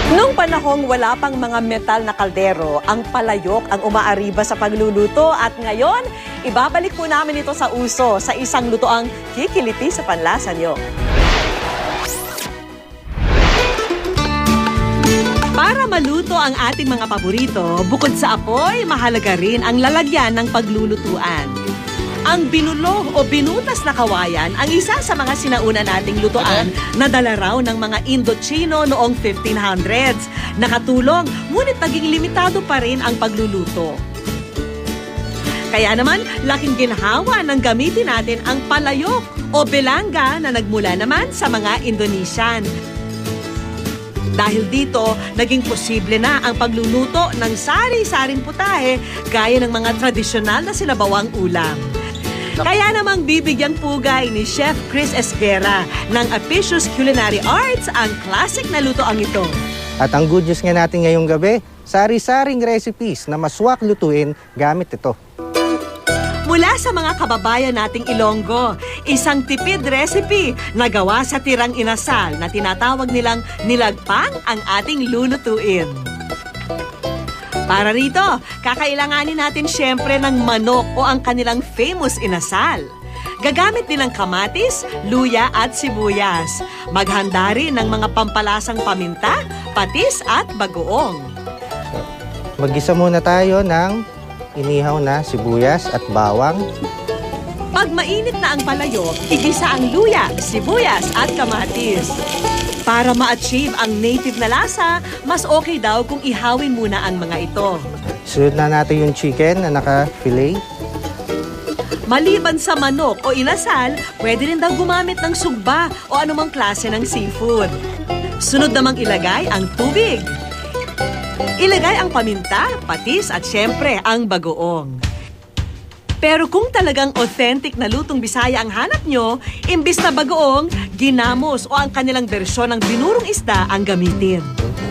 Noong panahong wala pang mga metal na kaldero, ang palayok ang umaariba sa pagluluto at ngayon, ibabalik po namin ito sa uso sa isang lutoang kikiliti sa panlasa nyo. Para maluto ang ating mga paborito, bukod sa apoy, mahalaga rin ang lalagyan ng paglulutuan. Ang binulo o binutas na kawayan ang isa sa mga sinauna nating lutuan na dala raw ng mga Indochino noong 1500s. Nakatulong, ngunit naging limitado pa rin ang pagluluto. Kaya naman, laking ginhawa ng gamitin natin ang palayok o belanga na nagmula naman sa mga Indonesian. Dahil dito, naging posible na ang pagluluto ng sari-saring putahe gaya ng mga tradisyonal na sinabawang ulam. Kaya namang bibigyang pugay ni Chef Chris Esguera ng Apicius Culinary Arts ang classic na lutoang ito. At ang good news nga natin ngayong gabi, sari-saring recipes na maswak lutuin gamit ito. Mula sa mga kababayan nating Ilonggo, isang tipid recipe na gawa sa tirang inasal na tinatawag nilang nilagpang ang ating lulutuin. Para rito, kakailanganin natin syempre ng manok o ang kanilang famous inasal. Gagamit din ng kamatis, luya at sibuyas. Maghanda rin ng mga pampalasang paminta, patis at bagoong. Mag-isa muna tayo ng inihaw na sibuyas at bawang. Pag mainit na ang palayok, igisa ang luya, sibuyas at kamatis. Para ma-achieve ang native na lasa, mas okay daw kung ihawin muna ang mga ito. Sunod na natin yung chicken na naka-fillet. Maliban sa manok o inasal, pwede rin daw gumamit ng sugba o anumang klase ng seafood. Sunod namang ilagay ang tubig. Ilagay ang paminta, patis at syempre ang bagoong. Pero kung talagang authentic na lutong Bisaya ang hanap nyo, imbis na bagoong, ginamos o ang kanilang bersyon ng binurong isda ang gamitin.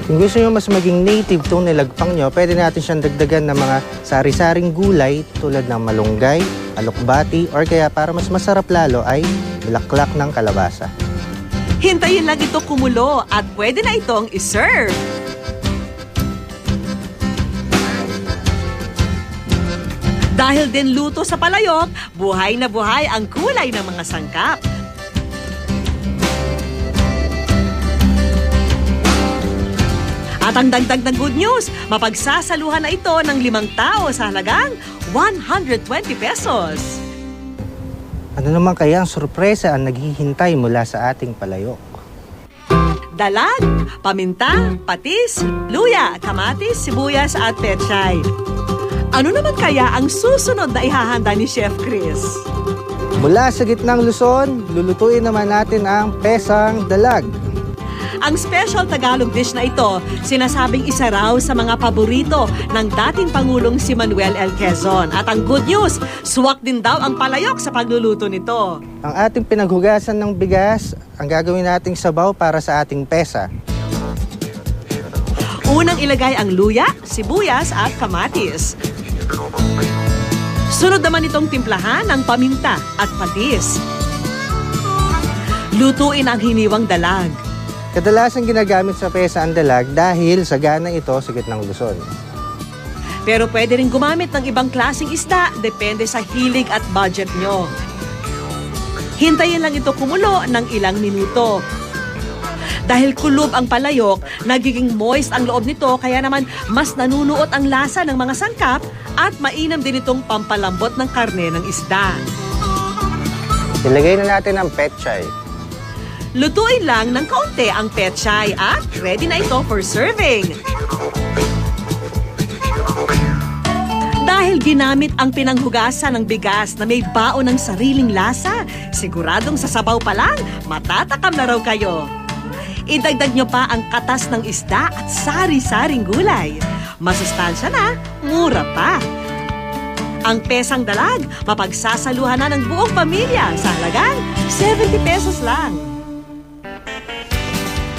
Kung gusto nyo mas maging native itong nilagpang nyo, pwede natin siyang dagdagan ng mga sari-saring gulay tulad ng malunggay, alokbati, or kaya para mas masarap lalo ay bulaklak ng kalabasa. Hintayin lang ito kumulo at pwede na itong iserve. Dahil din luto sa palayok, buhay na buhay ang kulay ng mga sangkap. At ang dagdag ng good news, mapagsasaluhan na ito ng 5 tao sa halagang 120 pesos. Ano naman kaya ang sorpresa ang naghihintay mula sa ating palayok? Dalag, paminta, patis, luya, kamatis, sibuyas at pechay. Ano naman kaya ang susunod na ihahanda ni Chef Chris? Mula sa gitnang Luzon, lulutuin naman natin ang pesang dalag. Ang special Tagalog dish na ito, sinasabing isa raw sa mga paborito ng dating Pangulong si Manuel L. Quezon. At ang good news, suwak din daw ang palayok sa pagluluto nito. Ang ating pinaghugasan ng bigas, ang gagawin nating sabaw para sa ating pesa. Unang ilagay ang luya, sibuyas at kamatis. Sunod naman itong timplahan ng paminta at patis. Lutuin ang hiniwang dalag. Kadalasan ginagamit sa pesa ang dalag dahil sagana ito sa gitnang Luzon. Pero pwede rin gumamit ng ibang klaseng isda, depende sa hilig at budget nyo. Hintayin lang ito kumulo ng ilang minuto. Dahil kulob ang palayok, nagiging moist ang loob nito kaya naman mas nanunuot ang lasa ng mga sangkap at mainam din itong pampalambot ng karne ng isda. Ilagay na natin ang pechay. Lutuin lang ng kaunti ang pechay at ready na ito for serving. Dahil ginamit ang pinanghugasan ng bigas na may baon ng sariling lasa, siguradong sa sabaw pa lang, matatakam na raw kayo. Idagdag nyo pa ang katas ng isda at sari-saring gulay. Masustansya na, mura pa. Ang pesang dalag, mapagsasaluhan na ng buong pamilya sa halagang 70 pesos lang.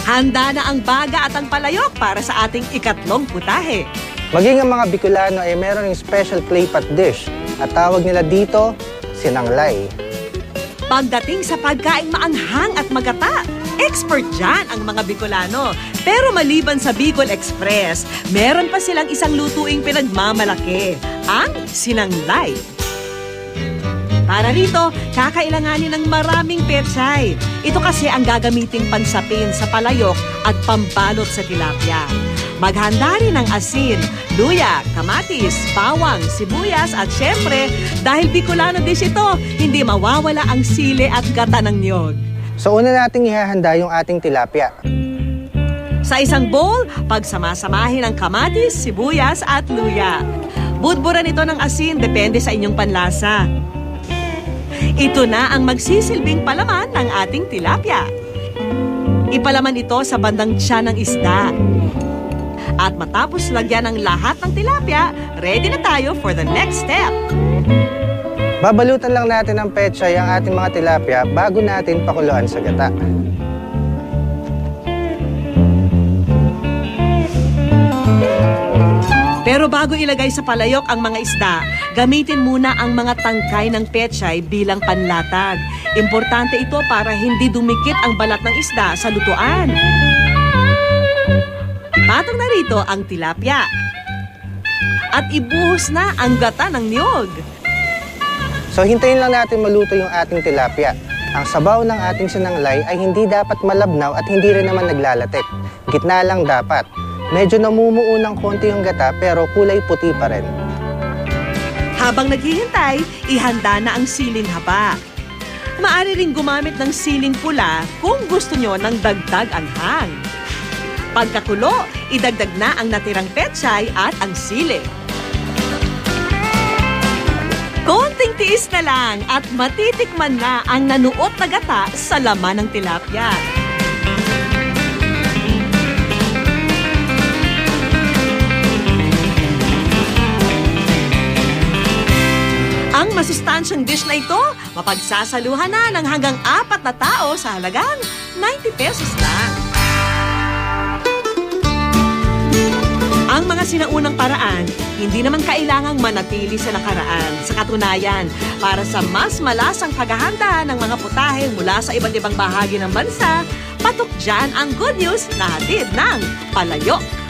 Handa na ang baga at ang palayok para sa ating ikatlong putahe. Maging ang mga Bicolano ay meron ng special clay pot dish at tawag nila dito, sinanglay. Pagdating sa pagkaing maanghang at magata, Expert dyan ang mga Bicolano. Pero maliban sa Bicol Express, meron pa silang isang lutuing pinagmamalaki, ang sinanglay. Para rito, kakailanganin ng maraming pechay. Ito kasi ang gagamiting pansapin sa palayok at pambalot sa tilapia. Maghanda rin ng asin, luya, kamatis, bawang, sibuyas at syempre, dahil Bicolano dish ito, hindi mawawala ang sili at gata ng niyog. So una nating ihahanda yung ating tilapia. Sa isang bowl, pagsamasamahin ang kamatis, sibuyas at luya. Budburan ito ng asin, depende sa inyong panlasa. Ito na ang magsisilbing palaman ng ating tilapia. Ipalaman ito sa bandang tiyan ng isda. At matapos lagyan ng lahat ng tilapia, ready na tayo for the next step. Babalutan lang natin ng pechay ang ating mga tilapia bago natin pakuluan sa gata. Pero bago ilagay sa palayok ang mga isda, gamitin muna ang mga tangkay ng pechay bilang panlatag. Importante ito para hindi dumikit ang balat ng isda sa lutuan. Ipatong na rito ang tilapia. At ibuhos na ang gata ng niyog. So hintayin lang natin maluto yung ating tilapia. Ang sabaw ng ating sinanglay ay hindi dapat malabnaw at hindi rin naman naglalatik. Gitna lang dapat. Medyo namumuo ng konti yung gata pero kulay puti pa rin. Habang naghihintay, ihanda na ang siling haba. Maaari ring gumamit ng siling pula kung gusto nyo ng dagdag anghang. Pagkakulo, idagdag na ang natirang pechay at ang sili. Konting tiis na lang at matitikman na ang nanuot na gata sa laman ng tilapia. Ang masustansyang dish na ito, mapagsasaluhan na ng hanggang 4 na tao sa halagang 90 pesos lang. Ang mga sinaunang paraan, hindi naman kailangang manatili sa nakaraan. Sa katunayan, para sa mas malasang paghahanda ng mga putahe mula sa iba't ibang bahagi ng bansa, patok dyan ang good news na hatid ng Palayok.